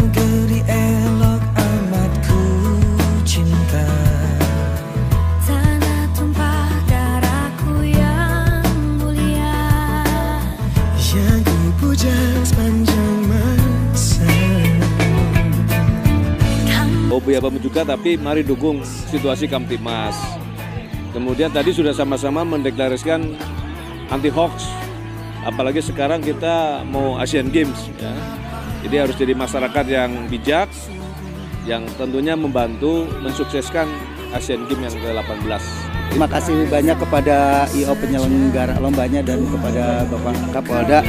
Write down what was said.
negeri elok amat ku cinta. Tanah tumpah darahku yang mulia, yang ku puja sepanjang masa. Hobi apa juga, tapi mari dukung situasi Kamtibmas. Kemudian tadi sudah sama-sama mendeklarasikan anti hoax, apalagi sekarang kita mau Asian Games ya. Jadi harus jadi masyarakat yang bijak, yang tentunya membantu mensukseskan Asian Games yang ke-18. Terima kasih banyak kepada IO penyelenggara lombanya dan kepada Bapak Kapolda